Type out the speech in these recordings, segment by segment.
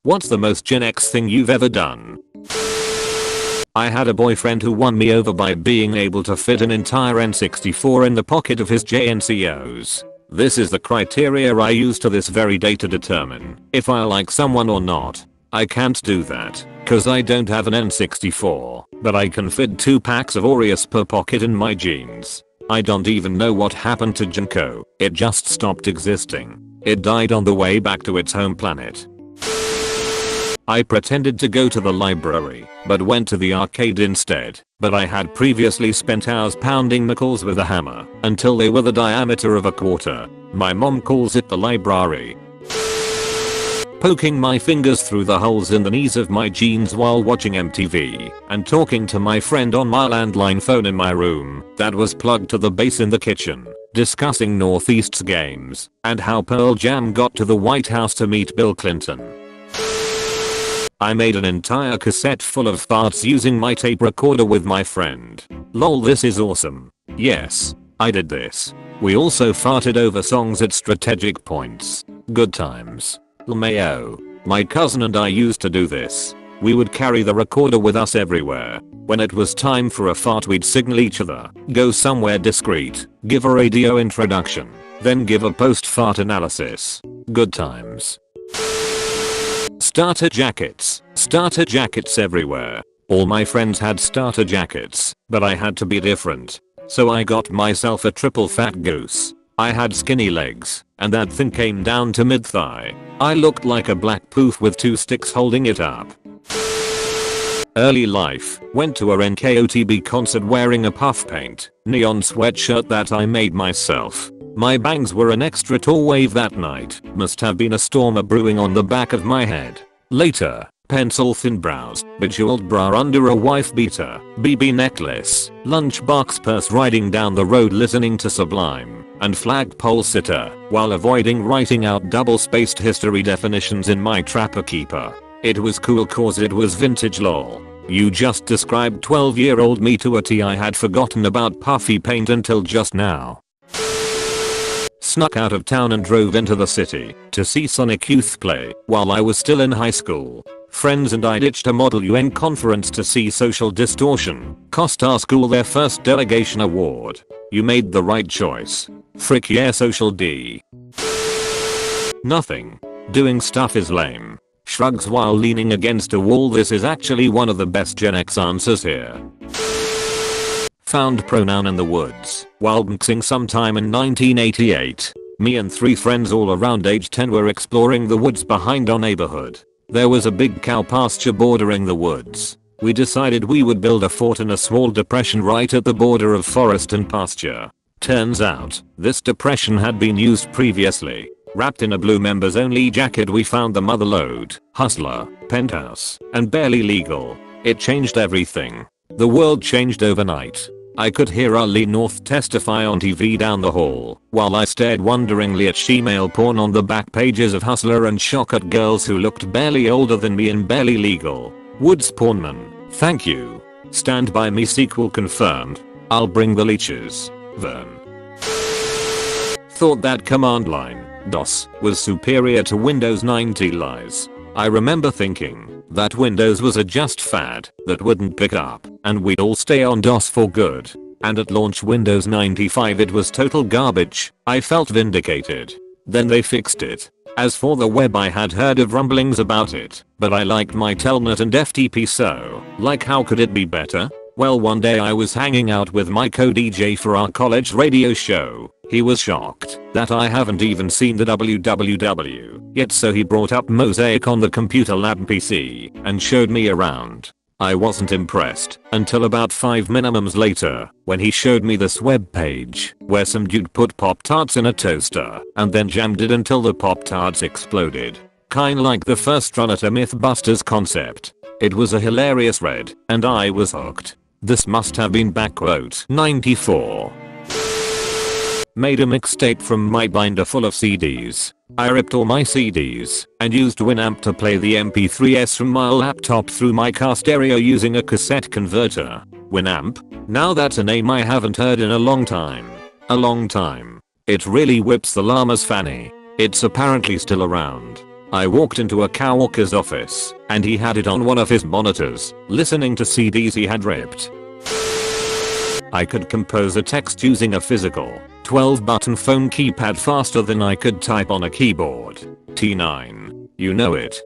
What's the most Gen X thing you've ever done? I had a boyfriend who won me over by being able to fit an entire N64 in the pocket of his JNCOs. This is the criteria I use to this very day to determine if I like someone or not. I can't do that, cause I don't have an N64, but I can fit 2 packs of Oreos per pocket in my jeans. I don't even know what happened to Junko, it just stopped existing. It died on the way back to its home planet. I pretended to go to the library, but went to the arcade instead, but I had previously spent hours pounding nickels with a hammer until they were the diameter of a quarter. My mom calls it the library. Poking my fingers through the holes in the knees of my jeans while watching MTV and talking to my friend on my landline phone in my room that was plugged to the base in the kitchen, discussing Northeast's games and how Pearl Jam got to the White House to meet Bill Clinton. I made an entire cassette full of farts using my tape recorder with my friend. Lol, this is awesome. Yes, I did this. We also farted over songs at strategic points. Good times. LMAO. My cousin and I used to do this. We would carry the recorder with us everywhere. When it was time for a fart, we'd signal each other, go somewhere discreet, give a radio introduction, then give a post-fart analysis. Good times. Starter jackets. Starter jackets everywhere. All my friends had starter jackets, but I had to be different. So I got myself a triple fat goose. I had skinny legs, and that thing came down to mid-thigh. I looked like a black poof with 2 sticks holding it up. Early life, went to a NKOTB concert wearing a puff paint, neon sweatshirt that I made myself. My bangs were an extra tall wave that night, must have been a storm a-brewing on the back of my head. Later, pencil thin brows, bejeweled bra under a wife beater, BB necklace, lunchbox purse riding down the road listening to Sublime, and flagpole sitter, while avoiding writing out double-spaced history definitions in my Trapper Keeper. It was cool cause it was vintage lol. You just described 12-year-old me to a T. I had forgotten about puffy paint until just now. Snuck out of town and drove into the city to see Sonic Youth play while I was still in high school. Friends and I ditched a Model UN conference to see Social Distortion. Cost our school their first delegation award. You made the right choice. Frick yeah, Social D. Nothing. Doing stuff is lame. Shrugs while leaning against a wall. This is actually one of the best Gen X answers here. Found pronoun in the woods while mixing sometime in 1988. Me and 3 friends all around age 10 were exploring the woods behind our neighborhood. There was a big cow pasture bordering the woods. We decided we would build a fort in a small depression right at the border of forest and pasture. Turns out, this depression had been used previously. Wrapped in a blue members only jacket we found the Motherlode, Hustler, Penthouse, and Barely Legal. It changed everything. The world changed overnight. I could hear Ali North testify on TV down the hall, while I stared wonderingly at she-male porn on the back pages of Hustler and shock at girls who looked barely older than me in Barely Legal. Woods pornman, thank you. Stand by me sequel confirmed. I'll bring the leeches. Vern. Thought that command line, DOS, was superior to Windows 90 lies. I remember thinking that Windows was a just fad that wouldn't pick up and we'd all stay on DOS for good. And at launch Windows 95 it was total garbage. I felt vindicated. Then they fixed it. As for the web, I had heard of rumblings about it, but I liked my Telnet and FTP, so like how could it be better? Well, one day I was hanging out with my co-DJ for our college radio show. He was shocked that I haven't even seen the WWW yet, so he brought up Mosaic on the computer lab PC and showed me around. I wasn't impressed until about 5 minimums later when he showed me this web page where some dude put Pop-Tarts in a toaster and then jammed it until the Pop-Tarts exploded. Kinda like the first run at a Mythbusters concept. It was a hilarious read and I was hooked. This must have been backquote 94. Made a mixtape from my binder full of CDs. I ripped all my CDs and used Winamp to play the MP3s from my laptop through my car stereo using a cassette converter. Winamp? Now that's a name I haven't heard in a long time. It really whips the llama's fanny. It's apparently still around. I walked into a coworker's office and he had it on one of his monitors, listening to CDs he had ripped. I could compose a text using a physical 12-button phone keypad faster than I could type on a keyboard. T9. You know it.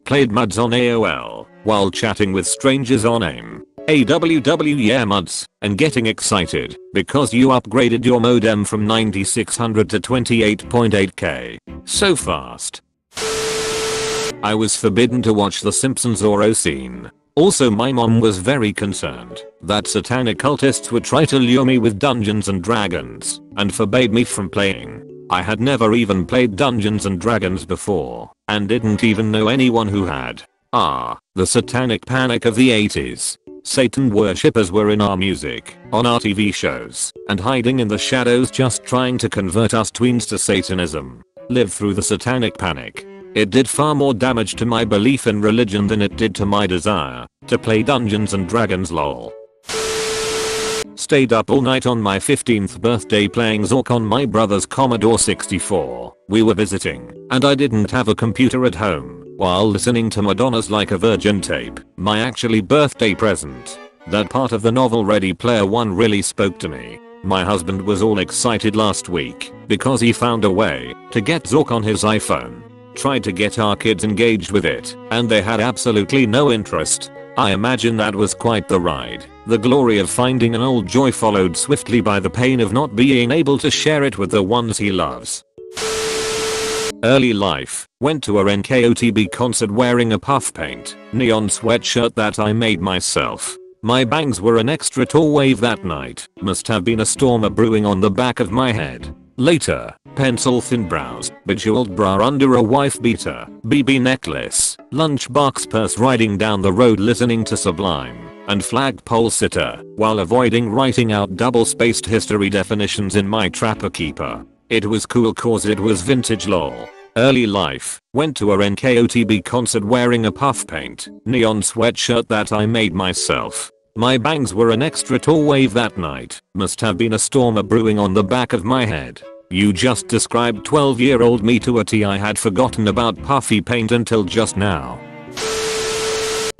Played MUDs on AOL while chatting with strangers on AIM. Yeah MUDs, and getting excited because you upgraded your modem from 9600 to 28.8K. So fast. I was forbidden to watch The Simpsons or Oseen. Also my mom was very concerned that satanic cultists would try to lure me with Dungeons and Dragons and forbade me from playing. I had never even played Dungeons and Dragons before and didn't even know anyone who had. The satanic panic of the 80s. Satan worshippers were in our music, on our TV shows, and hiding in the shadows just trying to convert us tweens to Satanism. Lived through the satanic panic. It did far more damage to my belief in religion than it did to my desire to play Dungeons and Dragons lol. Stayed up all night on my 15th birthday playing Zork on my brother's Commodore 64. We were visiting, and I didn't have a computer at home, while listening to Madonna's Like a Virgin tape, my actually birthday present. That part of the novel Ready Player One really spoke to me. My husband was all excited last week because he found a way to get Zork on his iPhone. Tried to get our kids engaged with it, and they had absolutely no interest. I imagine that was quite the ride. The glory of finding an old joy followed swiftly by the pain of not being able to share it with the ones he loves. Early life. Went to a NKOTB concert wearing a puff paint neon sweatshirt that I made myself. My bangs were an extra tall wave that night. Must have been a storm a brewing on the back of my head. Later, pencil thin brows, bejeweled bra under a wife beater, BB necklace, lunchbox purse riding down the road listening to Sublime, and flagpole sitter while avoiding writing out double-spaced history definitions in my Trapper Keeper. It was cool cause it was vintage lol. Early life. Went to a NKOTB concert wearing a puff paint neon sweatshirt that I made myself. My bangs were an extra tall wave that night. Must have been a storm a brewing on the back of my head. You just described 12-year-old me to a T. I had forgotten about puffy paint until just now.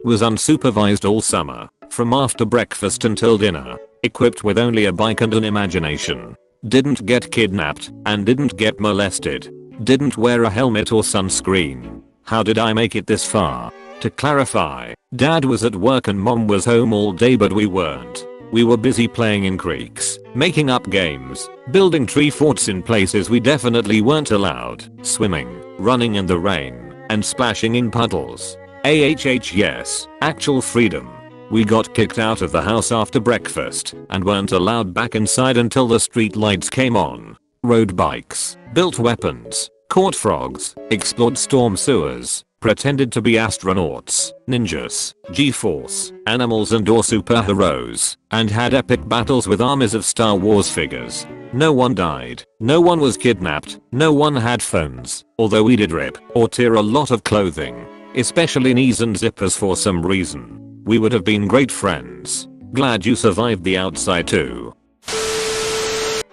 Was unsupervised all summer, from after breakfast until dinner, equipped with only a bike and an imagination. Didn't get kidnapped, and didn't get molested. Didn't wear a helmet or sunscreen. How did I make it this far? To clarify, dad was at work and mom was home all day, but we weren't. We were busy playing in creeks, making up games, building tree forts in places we definitely weren't allowed, swimming, running in the rain, and splashing in puddles. Yes, actual freedom. We got kicked out of the house after breakfast and weren't allowed back inside until the street lights came on. Rode bikes, built weapons, caught frogs, explored storm sewers, pretended to be astronauts, ninjas, G-Force, animals and or superheroes, and had epic battles with armies of Star Wars figures. No one died, no one was kidnapped, no one had phones, although we did rip or tear a lot of clothing, especially knees and zippers for some reason. We would have been great friends. Glad you survived the outside too.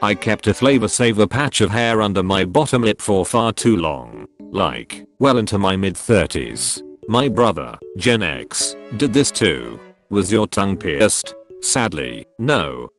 I kept a Flavor Saver patch of hair under my bottom lip for far too long. Like, well into my mid-30s. My brother, GenX, did this too. Was your tongue pierced? Sadly, no.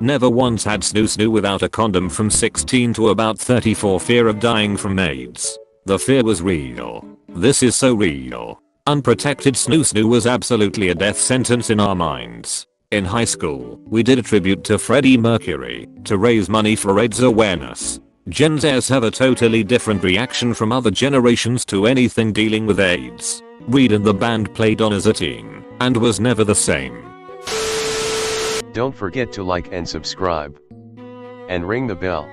Never once had snoo without a condom from 16 to about 30 for fear of dying from AIDS. The fear was real. This is so real. Unprotected snoo was absolutely a death sentence in our minds. In high school, we did a tribute to Freddie Mercury to raise money for AIDS awareness. Gen Zers have a totally different reaction from other generations to anything dealing with AIDS. Reed and the band played on as a teen, and was never the same. Don't forget to like and subscribe. And ring the bell.